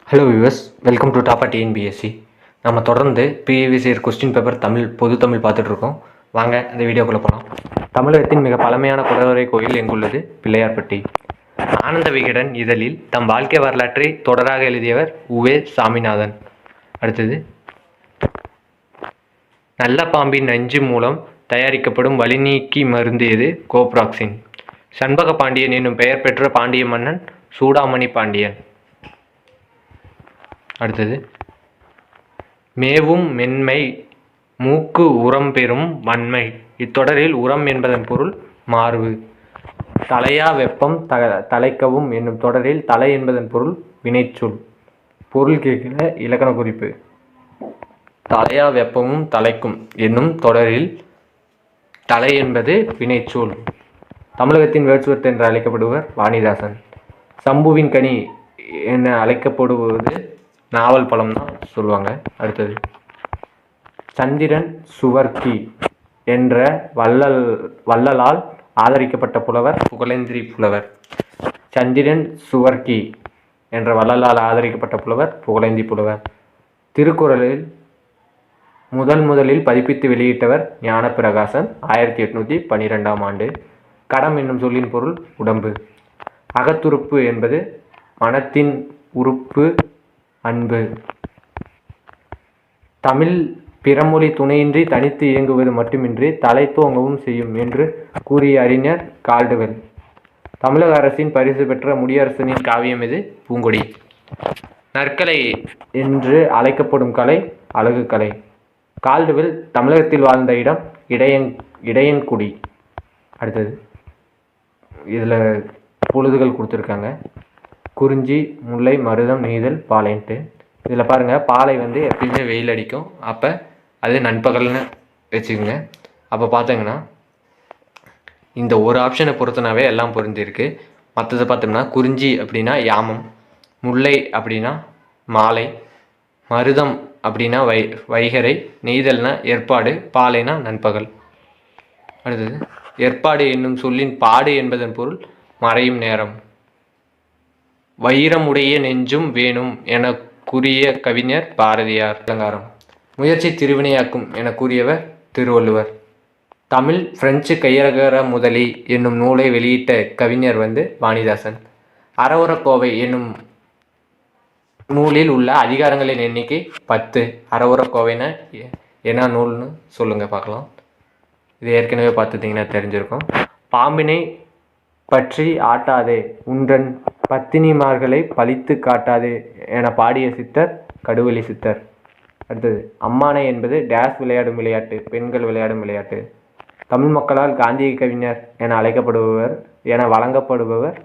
Hello viewers, welcome to டாப்பா TNPSC. நம்ம தொடர்ந்து ப்ரீவியஸ் இயர் கொஸ்டின் பேப்பர் பொது தமிழ் பார்த்துட்ருக்கோம். வாங்க இந்த வீடியோக்குள்ளே போகலாம். தமிழகத்தின் மிக பழமையான குடவரை கோயில் எங்குள்ளது? பிள்ளையார்பட்டி. ஆனந்த விகடன் இதழில் தம் வாழ்க்கை வரலாற்றை தொடராக எழுதியவர் உவே சாமிநாதன். அடுத்தது, நல்ல பாம்பின் நஞ்சு மூலம் தயாரிக்கப்படும் வலிநீக்கி மருந்து எது? கோப்ராக்சின். சண்பக பாண்டியன் என்னும் பெயர் பெற்ற பாண்டிய மன்னன் சூடாமணி பாண்டியன். அடுத்தது, மேவும் மென்மை மூக்கு உரம் பெறும் வன்மை. இத்தொடரில் உரம் என்பதன் பொருள் மார்பு. தலையா வெப்பம் தலைக்கவும் என்னும் தொடரில் தலை என்பதன் பொருள் வினைச்சொல். பொருள் கேட்கிற இலக்கண குறிப்பு. தலையா வெப்பமும் தலைக்கும் என்னும் தொடரில் தலை என்பது வினைச்சொல். தமிழகத்தின் வேர்ட்ஸ்வொர்த் என்று அழைக்கப்படுவர் வாணிதாசன். சம்புவின் கனி என அழைக்கப்படுவது நாவல் பழம் தான் சொல்லுவாங்க. அடுத்தது, சந்திரன் சுவர்க்கி என்ற வள்ளலால் ஆதரிக்கப்பட்ட புலவர் புகழேந்தி புலவர். சந்திரன் சுவர்க்கி என்ற வள்ளலால் ஆதரிக்கப்பட்ட புலவர் புகழேந்தி புலவர். திருக்குறளில் முதலில் பதிப்பித்து வெளியிட்டவர் ஞானப்பிரகாசன், 1812ஆம் ஆண்டு. கடம் என்னும் சொல்லின் பொருள் உடம்பு. அகத்துறுப்பு என்பது மனத்தின் உறுப்பு அன்பு. தமிழ் பிறமொழி துணையின்றி தனித்து இயங்குவது மட்டுமின்றி தலைத்தோங்கவும் செய்யும் என்று கூறிய அறிஞர் கால்டுவெல். தமிழக அரசின் பரிசு பெற்ற முடியரசனின் காவியம் எது? பூங்கொடி. நற்கலை என்று அழைக்கப்படும் கலை அழகு கலை. கால்டுவெல் தமிழகத்தில் வாழ்ந்த இடம் இடையன்குடி. அடுத்தது, இதில் பொழுதுகள் கொடுத்துருக்காங்க. குறிஞ்சி, முல்லை, மருதம், நெய்தல், பாலைன்ட்டு. இதில் பாருங்கள், பாலை எப்பயுமே வெயில் அடிக்கும். அப்போ அது நண்பகல்னு வச்சுக்கோங்க. அப்போ பார்த்தீங்கன்னா இந்த ஒரு ஆப்ஷனை பொறுத்தனாவே எல்லாம் பொருந்திருக்கு. மற்றது பார்த்தோம்னா குறிஞ்சி அப்படின்னா யாமம், முல்லை அப்படின்னா மாலை, மருதம் அப்படின்னா வைகரை, நெய்தல்னா ஏற்பாடு, பாலைனா நண்பகல். அடுத்தது, ஏற்பாடு என்னும் சொல்லின் பாடு என்பதன் பொருள் மறையும் நேரம். வைரமுடைய நெஞ்சும் வேணும் என கூறிய கவிஞர் பாரதியார். அலங்காரம். முயற்சி திருவினையாக்கும் என கூறியவர் திருவள்ளுவர். தமிழ் பிரெஞ்சு கையகர முதலி என்னும் நூலை வெளியிட்ட கவிஞர் வாணிதாசன். அறவுரக்கோவை என்னும் நூலில் உள்ள அதிகாரங்களின் எண்ணிக்கை 10. அறவுரக்கோவைனா என்ன நூல்னு சொல்லுங்க பார்க்கலாம். இது ஏற்கனவே பார்த்துட்டிங்கன்னா தெரிஞ்சிருக்கும். பாம்பினை பற்றி ஆட்டாதே, உன்றன் பத்தினிமார்களை பழித்து காட்டாதே என பாடிய சித்தர் கடுவெளி சித்தர். அடுத்தது, அம்மானை என்பது டேஸ் விளையாடும் விளையாட்டு, பெண்கள் விளையாடும் விளையாட்டு. தமிழ் மக்களால் காந்திய கவிஞர் என வழங்கப்படுபவர்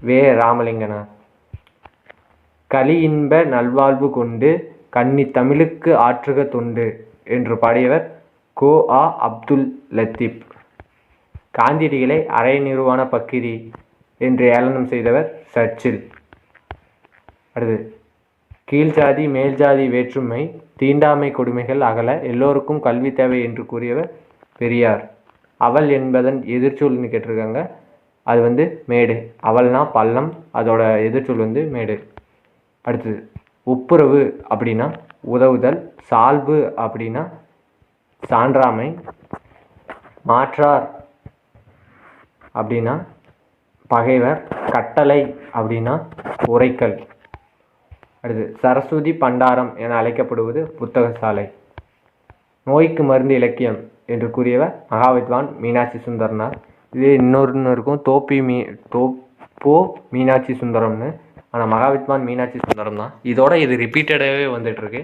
வே. ராமலிங்கனார். களி இன்ப நல்வாழ்வு கொண்டு கன்னி தமிழுக்கு ஆற்றுக தொண்டு என்று பாடியவர் கோ. ஆ. அப்துல் லத்தீப். காந்தியடிகளை அரை நிறுவன பக்கிரி என்று ஏளனம் செய்தவர் சர்ச்சில். அடுத்து, கீழ்ஜாதி மேல்ஜாதி வேற்றுமை தீண்டாமை கொடுமைகள் அகல எல்லோருக்கும் கல்வி தேவை என்று கூறியவர் பெரியார். அவல் என்பதன் எதிர்ச்சொல்னு கேட்டிருக்காங்க. அது மேடு. அவல்னா பள்ளம், அதோட எதிர்ச்சொல் மேடு. அடுத்தது, ஒப்புரவு அப்படின்னா உதவுதல், சால்பு அப்படின்னா சான்றாமை, மாற்றார் அப்படின்னா பகைவர், கட்டளை அப்படின்னா உரைக்கல். அடுத்து, சரஸ்வதி பண்டாரம் என அழைக்கப்படுவது புத்தக சாலை. நோய்க்கு மருந்து இலக்கியம் என்று கூறியவர் மகாவித்வான் மீனாட்சி சுந்தரனார். இது இன்னொன்று இருக்கும், தோப்போ மீனாட்சி சுந்தரம்னு. ஆனால் மகாவித்வான் மீனாட்சி சுந்தரம் தான். இதோட இது ரிப்பீட்டடாகவே வந்துட்டுருக்கு,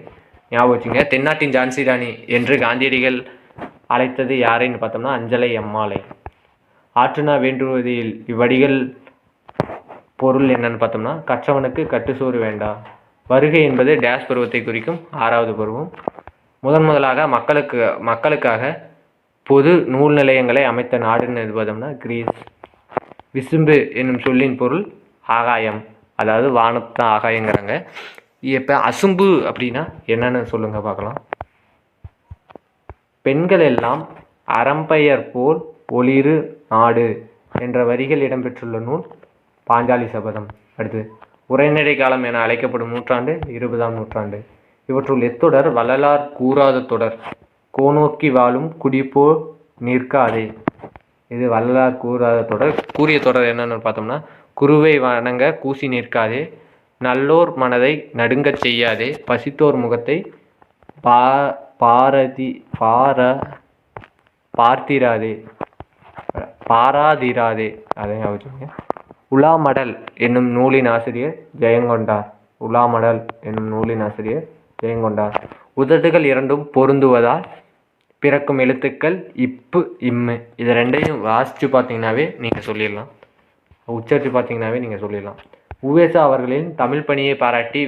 ஞாபகம் வச்சுங்க. தென்னாட்டின் ஜான்சி ராணி என்று காந்தியடிகள் அழைத்தது யாரைன்னு பார்த்தோம்னா அஞ்சலை அம்மாளை. ஆற்றுனா வேண்டுவதில் இவ்வடிகள் பொருள் என்னன்னு பார்த்தோம்னா கற்றவனுக்கு கட்டுசோறு வேண்டாம். வருகை என்பது டேஸ் பருவத்தை குறிக்கும் 6வது பருவம். முதலாக மக்களுக்காக பொது நூல் நிலையங்களை அமைத்த நாடுன்னு பார்த்தோம்னா கிரீஸ். விசும்பு என்னும் சொல்லின் பொருள் ஆகாயம், அதாவது வானத்தான் ஆகாயங்கிறாங்க. இப்போ அசும்பு அப்படின்னா என்னன்னு சொல்லுங்க பார்க்கலாம். பெண்கள் எல்லாம் அறம்பெயர் போல் ஒளிரு நாடு என்ற வரிகள் இடம்பெற்றுள்ள நூல் பாஞ்சாலி சபதம். அடுத்து, உரைநடை காலம் என அழைக்கப்படும் நூற்றாண்டு 20ஆம் நூற்றாண்டு. இவற்றுள் எத்தொடர் வள்ளலார் கூறாத தொடர்? கோநோக்கி வாழும் குடிபோ நிற்காதே. இது வள்ளலார் கூறாத தொடர். கூறிய தொடர் என்னன்னு பார்த்தோம்னா, குருவை வணங்க கூசி நிற்காதே, நல்லோர் மனதை நடுங்கச் செய்யாதே, பசித்தோர் முகத்தை பாராதிராதே. அதை ஞாபகம். உலாமடல் என்னும் நூலின் ஆசிரியர் ஜெயங்கொண்டார். உலாமடல் என்னும் நூலின் ஆசிரியர் ஜெயங்கொண்டார். உதடுகள் இரண்டும் பொருந்துவதால் பிறக்கும் எழுத்துக்கள் இப்பு இம்மு. இது ரெண்டையும் வாசித்து பார்த்தீங்கன்னாவே நீங்கள் சொல்லிடலாம், உச்சரித்து பார்த்தீங்கன்னாவே நீங்கள் சொல்லிடலாம். உவேசா அவர்களின் தமிழ் பணியை பாராட்டிய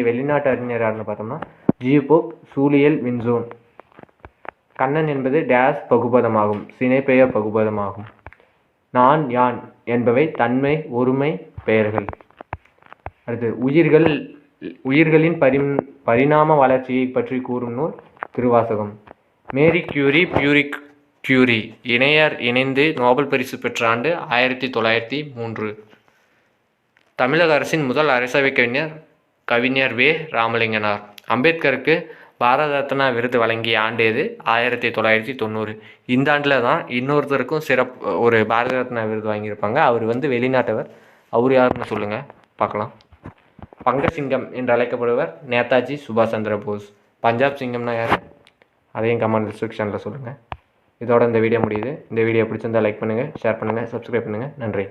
வெளிநாட்டு அறிஞர் யாருன்னு பார்த்தோம்னா ஜியோபோப் சூலியல் வின்சோன். கண்ணன் என்பது டேஸ் பகுபதமாகும், சினைப்பெயர் பகுபதமாகும். நான் யான் என்பவை தன்மை ஒருமை பெயர்கள். அடுத்து உயிர்களின் பரிணாம வளர்ச்சியை பற்றி கூறும் நூல் திருவாசகம். மேரி கியூரி கியூரி இணையர் இணைந்து நோபல் பரிசு பெற்ற ஆண்டு 1903. தமிழக அரசின் முதல் அரசவை கவிஞர் வே. ராமலிங்கனார். அம்பேத்கருக்கு பாரத ரத்னா விருது வழங்கிய ஆண்டு எது? 1990. இந்த ஆண்டில் தான் இன்னொருத்தருக்கும் ஒரு பாரத ரத்னா விருது வாங்கியிருப்பாங்க. அவர் வெளிநாட்டவர். அவர் யாருன்னு சொல்லுங்கள் பார்க்கலாம். பங்கசிங்கம் என்று அழைக்கப்படுவர் நேதாஜி சுபாஷ் சந்திர போஸ். பஞ்சாப் சிங்கம்னா யார்? அதையும் கமெண்ட் செக்ஷனில் சொல்லுங்கள். இதோட இந்த வீடியோ முடியுது. இந்த வீடியோ பிடிச்சிருந்தால் லைக் பண்ணுங்கள், ஷேர் பண்ணுங்கள், சப்ஸ்கிரைப் பண்ணுங்கள். நன்றி.